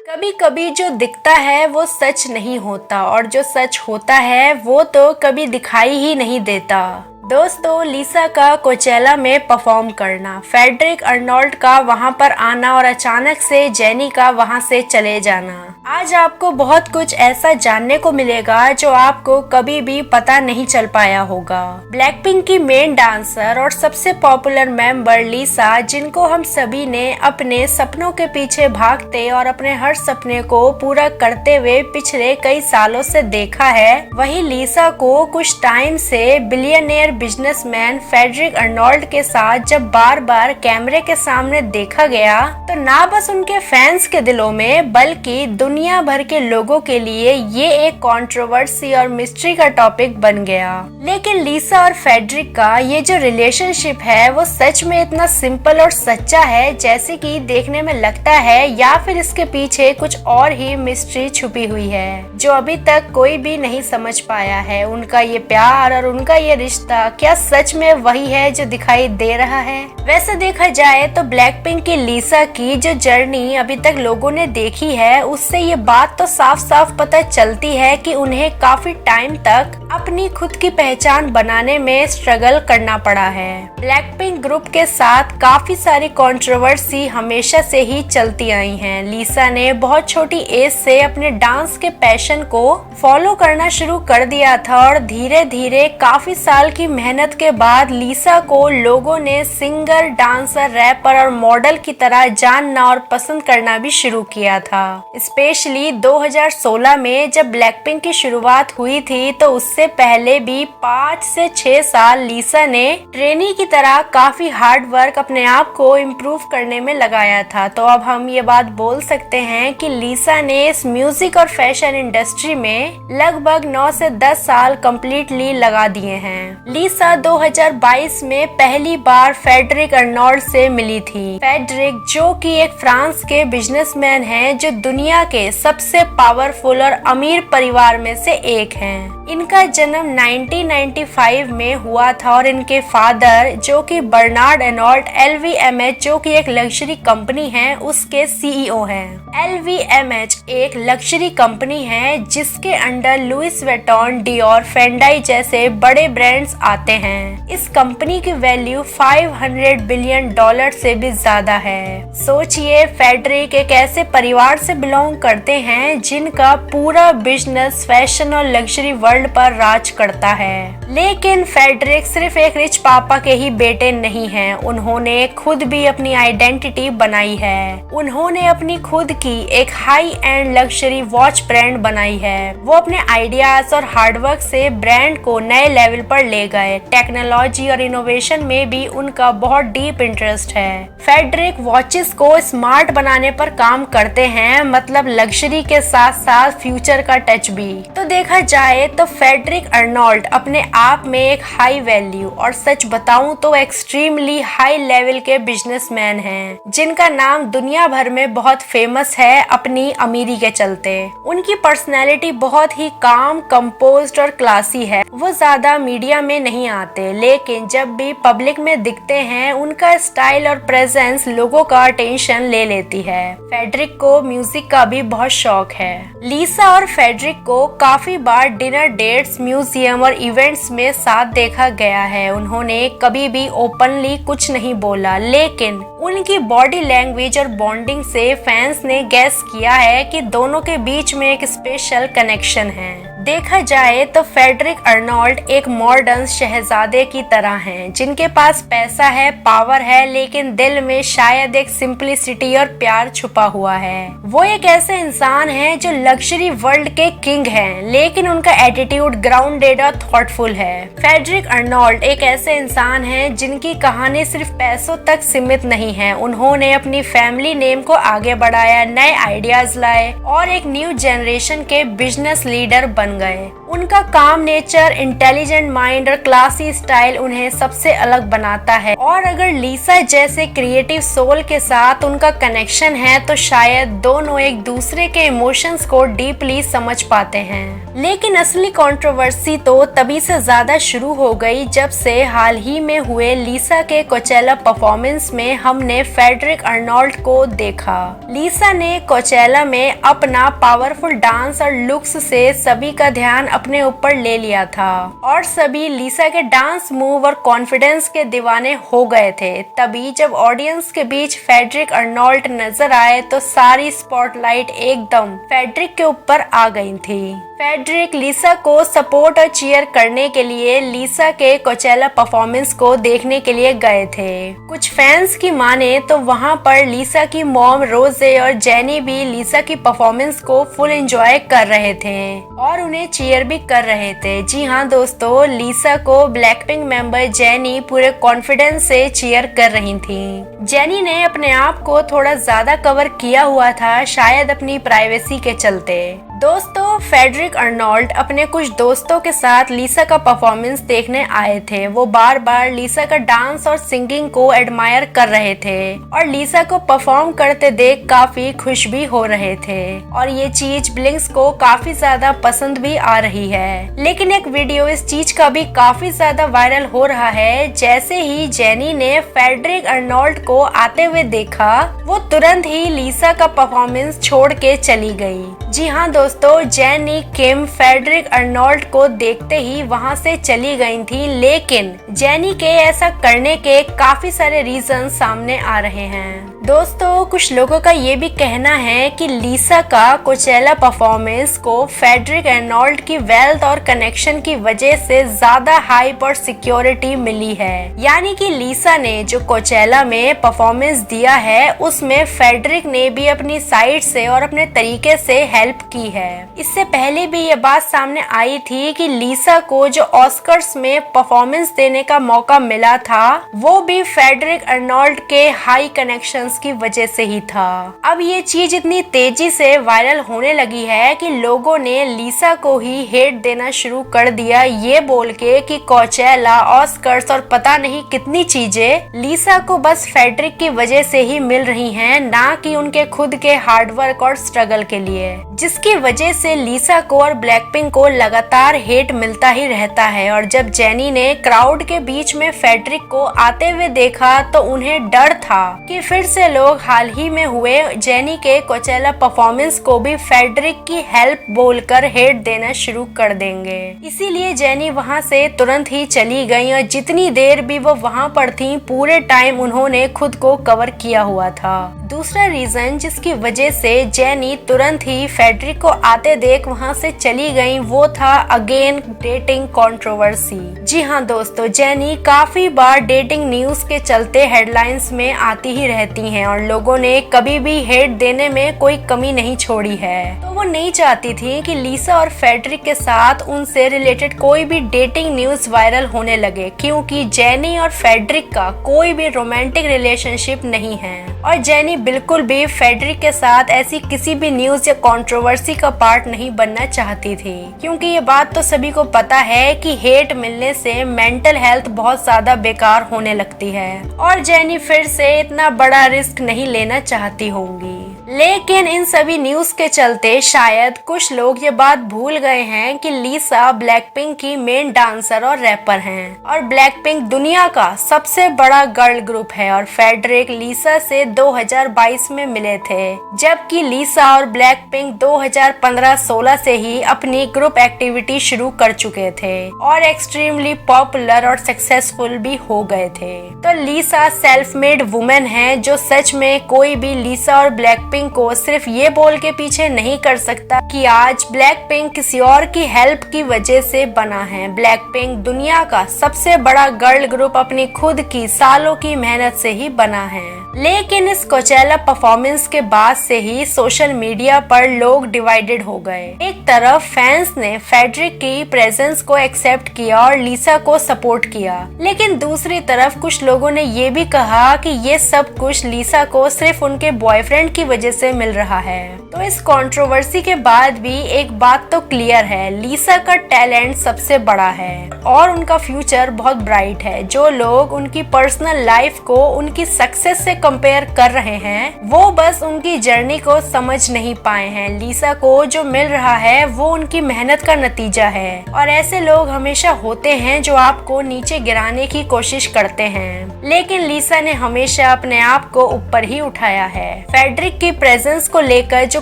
कभी कभी जो दिखता है वो सच नहीं होता और जो सच होता है वो तो कभी दिखाई ही नहीं देता। दोस्तों, लिसा का कोचेला में परफॉर्म करना, फ्रेडरिक अर्नोल्ट का वहां पर आना और अचानक से जेनी का वहां से चले जाना। आज आपको बहुत कुछ ऐसा जानने को मिलेगा जो आपको कभी भी पता नहीं चल पाया होगा। ब्लैकपिंक की मेन डांसर और सबसे पॉपुलर मेंबर लिसा, जिनको हम सभी ने अपने सपनों के पीछे भागते और अपने हर सपने को पूरा करते हुए पिछले कई सालों से देखा है, वही लिसा को कुछ टाइम से बिलियनियर बिजनेसमैन फ्रेडरिक अर्नोल्ट के साथ जब बार बार कैमरे के सामने देखा गया तो ना बस उनके फैंस के दिलों में बल्कि दुनिया भर के लोगों के लिए ये एक कंट्रोवर्सी और मिस्ट्री का टॉपिक बन गया। लेकिन लिसा और फ्रेडरिक का ये जो रिलेशनशिप है वो सच में इतना सिंपल और सच्चा है जैसे कि देखने में लगता है, या फिर इसके पीछे कुछ और ही मिस्ट्री छुपी हुई है जो अभी तक कोई भी नहीं समझ पाया है। उनका ये प्यार और उनका ये रिश्ता क्या सच में वही है जो दिखाई दे रहा है? वैसे देखा जाए तो ब्लैकपिंक की लिसा की जो जर्नी अभी तक लोगों ने देखी है, उससे ये बात तो साफ साफ पता चलती है कि उन्हें काफी टाइम तक अपनी खुद की पहचान बनाने में स्ट्रगल करना पड़ा है। ब्लैकपिंक ग्रुप के साथ काफी सारी कंट्रोवर्सी हमेशा से ही चलती आई हैं। लिसा ने बहुत छोटी एज से अपने डांस के पैशन को फॉलो करना शुरू कर दिया था और धीरे धीरे काफी साल की मेहनत के बाद लिसा को लोगों ने सिंगर, डांसर, रैपर और मॉडल की तरह जानना और पसंद करना भी शुरू किया था। स्पेशली 2016 में जब ब्लैकपिंक की शुरुआत हुई थी तो उससे पहले भी 5 से 6 साल लिसा ने ट्रेनी की तरह काफी हार्ड वर्क अपने आप को इम्प्रूव करने में लगाया था। तो अब हम ये बात बोल सकते हैं कि लिसा ने इस म्यूजिक और फैशन इंडस्ट्री में लगभग 9 से 10 साल कम्प्लीटली लगा दिए हैं। लिसा 2022 में पहली बार फ्रेडरिक अर्नोल्ट से मिली थी। फ्रेडरिक जो कि एक फ्रांस के बिजनेसमैन हैं जो दुनिया के सबसे पावरफुल और अमीर परिवार में से एक हैं। इनका जन्म 1995 में हुआ था और इनके फादर जो कि बर्नार्ड अर्नोल्ट LVMH जो कि एक लग्जरी कंपनी है उसके CEO हैं। LVMH एक लग्जरी कंपनी है जिसके अंडर लुइस वेटॉन, डियोर, फेंडाई जैसे बड़े ब्रांड्स आते हैं। इस कंपनी की वैल्यू $500 बिलियन से भी ज्यादा है। सोचिए, फ्रेडरिक एक ऐसे परिवार से बिलोंग करते हैं जिनका पूरा बिजनेस फैशन और लग्जरी वर्ल्ड पर राज करता है। लेकिन फ्रेडरिक सिर्फ एक रिच पापा के ही बेटे नहीं हैं, उन्होंने खुद भी अपनी आइडेंटिटी बनाई है। उन्होंने अपनी खुद की एक high and luxury watch brand बनाई है। वो अपने आइडियाज और हार्डवर्क से ब्रांड को नए लेवल पर ले गए। टेक्नोलॉजी और इनोवेशन में भी उनका बहुत डीप इंटरेस्ट है। फ्रेडरिक वॉचेस को स्मार्ट बनाने पर काम करते हैं, मतलब लग्जरी के साथ साथ फ्यूचर का टच भी। तो देखा जाए तो फ्रेडरिक अर्नोल्ट अपने आप में एक हाई वैल्यू और सच बताऊं तो एक्सट्रीमली हाई लेवल के बिजनेसमैन हैं, जिनका नाम दुनिया भर में बहुत फेमस है अपनी अमीरी के चलते। उनकी पर्सनैलिटी बहुत ही काम, कंपोज्ड और क्लासी है। वो ज्यादा मीडिया में नहीं आते, लेकिन जब भी पब्लिक में दिखते हैं उनका स्टाइल और प्रेजेंस लोगों का अटेंशन ले लेती है। फ्रेडरिक को म्यूजिक का भी बहुत शौक है। लिसा और फ्रेडरिक को काफी बार डिनर डेट्स, म्यूजियम और इवेंट्स में साथ देखा गया है। उन्होंने कभी भी ओपनली कुछ नहीं बोला, लेकिन उनकी बॉडी लैंग्वेज और बॉन्डिंग से फैंस ने गेस किया है कि दोनों के बीच में एक स्पेशल कनेक्शन है। देखा जाए तो फ्रेडरिक अर्नोल्ट एक मॉडर्न शहजादे की तरह हैं, जिनके पास पैसा है, पावर है, लेकिन दिल में शायद एक सिंपलिसिटी और प्यार छुपा हुआ है। वो एक ऐसे इंसान हैं जो लग्जरी वर्ल्ड के किंग हैं, लेकिन उनका एटीट्यूड ग्राउंडेड और थॉटफुल है। फ्रेडरिक अर्नोल्ट एक ऐसे इंसान हैं जिनकी कहानी सिर्फ पैसों तक सीमित नहीं है। उन्होंने अपनी फैमिली नेम को आगे बढ़ाया, नए आइडियाज लाए और एक न्यू जनरेशन के बिजनेस लीडर बन गए। उनका काम नेचर, इंटेलिजेंट माइंड और क्लासी स्टाइल उन्हें सबसे अलग बनाता है। और अगर लीसा जैसे क्रिएटिव सोल के साथ उनका कनेक्शन है तो शायद दोनों एक दूसरे के इमोशंस को डीपली समझ पाते हैं। लेकिन असली कंट्रोवर्सी तो तभी से ज्यादा शुरू हो गई जब से हाल ही में हुए लीसा के कोचेला परफॉर्मेंस में हमने फेडरिक अर्नोल्ट को देखा। लीसा ने कोचेला में अपना पावरफुल डांस और लुक्स से सभी का ध्यान अपने ऊपर ले लिया था और सभी लीसा के डांस मूव और कॉन्फिडेंस के दीवाने हो गए थे। तभी जब ऑडियंस के बीच फेडरिक अर्नोल्ट नजर आए तो सारी स्पॉटलाइट एकदम फेडरिक के ऊपर आ गई थी। फेडरिक लीसा को सपोर्ट और चीयर करने के लिए लीसा के कोचेला परफॉर्मेंस को देखने के लिए गए थे। कुछ फैंस की माने तो वहां पर लीसा की मॉम रोजे और जेनी भी लीसा की परफॉर्मेंस को फुल एंजॉय कर रहे थे और उन्हें चीयर भी कर रहे थे। जी हाँ दोस्तों, लीसा को ब्लैकपिंक मेंबर जेनी पूरे कॉन्फिडेंस से चीयर कर रही थी। जेनी ने अपने आप को थोड़ा ज्यादा कवर किया हुआ था, शायद अपनी प्राइवेसी के चलते। दोस्तों, फेडरिक अर्नोल्ट अपने कुछ दोस्तों के साथ लीसा का परफॉर्मेंस देखने आए थे। वो बार बार लीसा का डांस और सिंगिंग को एडमायर कर रहे थे और लीसा को परफॉर्म करते देख काफी खुश भी हो रहे थे और ये चीज ब्लिंक्स को काफी ज्यादा पसंद भी आ रही है। लेकिन एक वीडियो इस चीज का भी काफी ज्यादा वायरल हो रहा है। जैसे ही जेनी ने फेडरिक अर्नोल्ट को आते हुए देखा, वो तुरंत ही लीसा का परफॉर्मेंस छोड़ के चली गई। जी हाँ दोस्तों, जेनी किम फेडरिक अर्नोल्ट को देखते ही वहां से चली गई थी। लेकिन जेनी के ऐसा करने के काफी सारे रीजन सामने आ रहे हैं। दोस्तों, कुछ लोगों का ये भी कहना है कि लीसा का कोचेला परफॉर्मेंस को फेडरिक अर्नोल्ट की वेल्थ और कनेक्शन की वजह से ज्यादा हाइप और सिक्योरिटी मिली है। यानी कि लीसा ने जो कोचेला में परफॉर्मेंस दिया है उसमें फेडरिक ने भी अपनी साइड से और अपने तरीके से हेल्प की है। इससे पहले भी ये बात सामने आई थी कि लीसा को जो ऑस्कर्स में परफॉर्मेंस देने का मौका मिला था वो भी फेडरिक अर्नोल्ट के हाई कनेक्शंस की वजह से ही था। अब ये चीज इतनी तेजी से वायरल होने लगी है कि लोगों ने लीसा को ही हेट देना शुरू कर दिया, ये बोल के कि कोचेला, ऑस्कर्स और पता नहीं कितनी चीजें लीसा को बस फेडरिक की वजह से ही मिल रही हैं, ना कि उनके खुद के हार्डवर्क और स्ट्रगल के लिए, जिसकी वजह से लीसा को और ब्लैकपिंक को लगातार हेट मिलता ही रहता है। और जब जेनी ने क्राउड के बीच में फेडरिक को आते हुए देखा तो उन्हें डर था कि फिर से लोग हाल ही में हुए जेनी के कोचेला परफॉर्मेंस को भी फेडरिक की हेल्प बोलकर हेट देना शुरू कर देंगे। इसीलिए जेनी वहां से तुरंत ही चली गई और जितनी देर भी वो वहां पर थी पूरे टाइम उन्होंने खुद को कवर किया हुआ था। दूसरा रीजन जिसकी वजह से जेनी तुरंत ही फेडरिक को आते देख वहां से चली गई वो था अगेन डेटिंग कंट्रोवर्सी। जी हाँ दोस्तों, जेनी काफी बार डेटिंग न्यूज के चलते हेडलाइंस में आती ही रहती हैं और लोगों ने कभी भी हेट देने में कोई कमी नहीं छोड़ी है। तो वो नहीं चाहती थी कि लीसा और फेडरिक के साथ उनसे रिलेटेड कोई भी डेटिंग न्यूज वायरल होने लगे, क्योंकि जेनी और फेडरिक का कोई भी रोमांटिक रिलेशनशिप नहीं है और जेनी बिल्कुल भी फेडरिक के साथ ऐसी किसी भी न्यूज या कंट्रोवर्सी का पार्ट नहीं बनना चाहती थी, क्योंकि ये बात तो सभी को पता है कि हेट मिलने से मेंटल हेल्थ बहुत ज्यादा बेकार होने लगती है और जेनी फिर से इतना बड़ा रिस्क नहीं लेना चाहती होंगी। लेकिन इन सभी न्यूज के चलते शायद कुछ लोग ये बात भूल गए हैं कि लीसा ब्लैकपिंक की मेन डांसर और रैपर हैं और ब्लैकपिंक दुनिया का सबसे बड़ा गर्ल ग्रुप है और फेडरिक लीसा से 2022 में मिले थे, जबकि लीसा और ब्लैकपिंक 2015-16 से ही अपनी ग्रुप एक्टिविटी शुरू कर चुके थे और एक्सट्रीमली पॉपुलर और सक्सेसफुल भी हो गए थे। तो लीसा सेल्फ मेड वुमेन है जो सच में कोई भी लीसा और ब्लैकपिंक को सिर्फ ये बोल के पीछे नहीं कर सकता कि आज ब्लैकपिंक किसी और की हेल्प की वजह से बना है। ब्लैकपिंक दुनिया का सबसे बड़ा गर्ल ग्रुप अपनी खुद की सालों की मेहनत से ही बना है। लेकिन इस कोचेला परफॉर्मेंस के बाद से ही सोशल मीडिया पर लोग डिवाइडेड हो गए। एक तरफ फैंस ने फेडरिक की प्रेजेंस को एक्सेप्ट किया और लिसा को सपोर्ट किया, लेकिन दूसरी तरफ कुछ लोगों ने ये भी कहा कि ये सब कुछ लिसा को सिर्फ उनके बॉयफ्रेंड की वजह से मिल रहा है। तो इस कंट्रोवर्सी के बाद भी एक बात तो क्लियर है, लिसा का टैलेंट सबसे बड़ा है और उनका फ्यूचर बहुत ब्राइट है। जो लोग उनकी पर्सनल लाइफ को उनकी सक्सेस से कंपेयर कर रहे हैं, वो बस उनकी जर्नी को समझ नहीं पाए हैं। लिसा को जो मिल रहा है वो उनकी मेहनत का नतीजा है, और ऐसे लोग हमेशा होते हैं जो आपको नीचे गिराने की कोशिश करते हैं, लेकिन लिसा ने हमेशा अपने आप को ऊपर ही उठाया है। फेडरिक की प्रेजेंस को लेकर जो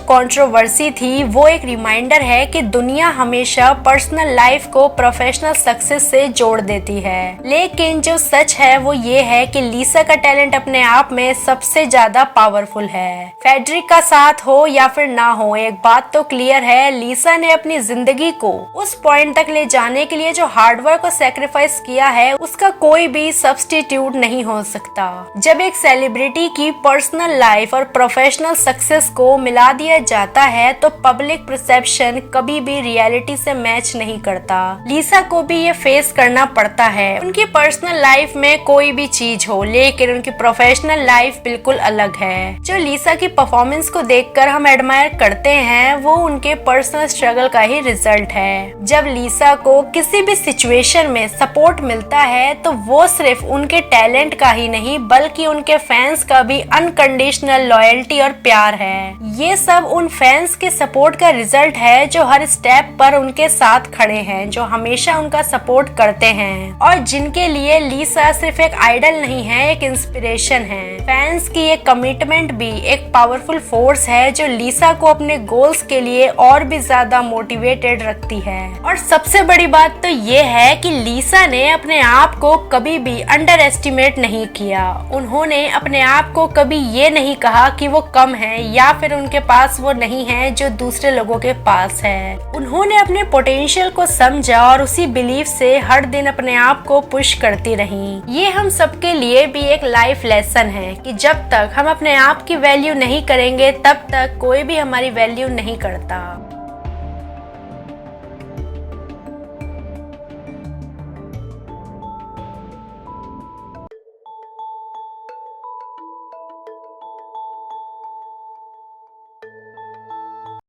कंट्रोवर्सी थी वो एक रिमाइंडर है कि दुनिया हमेशा पर्सनल लाइफ को प्रोफेशनल सक्सेस से जोड़ देती है, लेकिन जो सच है वो ये है कि लिसा का टैलेंट अपने आप में सबसे ज्यादा पावरफुल है। फेडरिक का साथ हो या फिर ना हो, एक बात तो क्लियर है, लिसा ने अपनी जिंदगी को उस पॉइंट तक ले जाने के लिए जो हार्डवर्क और सेक्रीफाइस किया है उसका कोई भी सब्स्टिट्यूट नहीं हो सकता। जब एक सेलिब्रिटी की पर्सनल लाइफ और प्रोफेशनल सक्सेस को मिला दिया जाता है तो पब्लिक परसेप्शन कभी भी रियलिटी से मैच नहीं करता। लिसा को भी ये फेस करना पड़ता है। उनकी पर्सनल लाइफ में कोई भी चीज हो, लेकिन उनकी प्रोफेशनल लाइफ बिल्कुल अलग है। जो लिसा की परफॉर्मेंस को देखकर हम एडमायर करते हैं वो उनके पर्सनल स्ट्रगल का ही रिजल्ट है। जब लिसा को किसी भी सिचुएशन में सपोर्ट मिलता है तो वो सिर्फ उनके टैलेंट का ही नहीं बल्कि उनके फैंस का भी अनकंडीशनल लॉयल्टी और प्यार है। ये सब उन फैंस के सपोर्ट का रिजल्ट है जो हर स्टेप पर उनके साथ खड़े हैं, जो हमेशा उनका सपोर्ट करते हैं और जिनके लिए लिसा सिर्फ एक आइडल नहीं है, एक इंस्पिरेशन है। फैंस की ये कमिटमेंट भी एक पावरफुल फोर्स है जो लिसा को अपने गोल्स के लिए और भी ज्यादा मोटिवेटेड रखती है। और सबसे बड़ी बात तो ये है कि लिसा ने अपने आप को कभी भी अंडर एस्टिमेट नहीं किया। उन्होंने अपने आप को कभी ये नहीं कहा कि वो कम है या फिर उनके पास वो नहीं है जो दूसरे लोगों के पास है। उन्होंने अपने पोटेंशियल को समझा और उसी बिलीफ से हर दिन अपने आप को पुश करती रही। ये हम सबके लिए भी एक लाइफ लेसन है कि जब तक हम अपने आप की वैल्यू नहीं करेंगे तब तक कोई भी हमारी वैल्यू नहीं करता।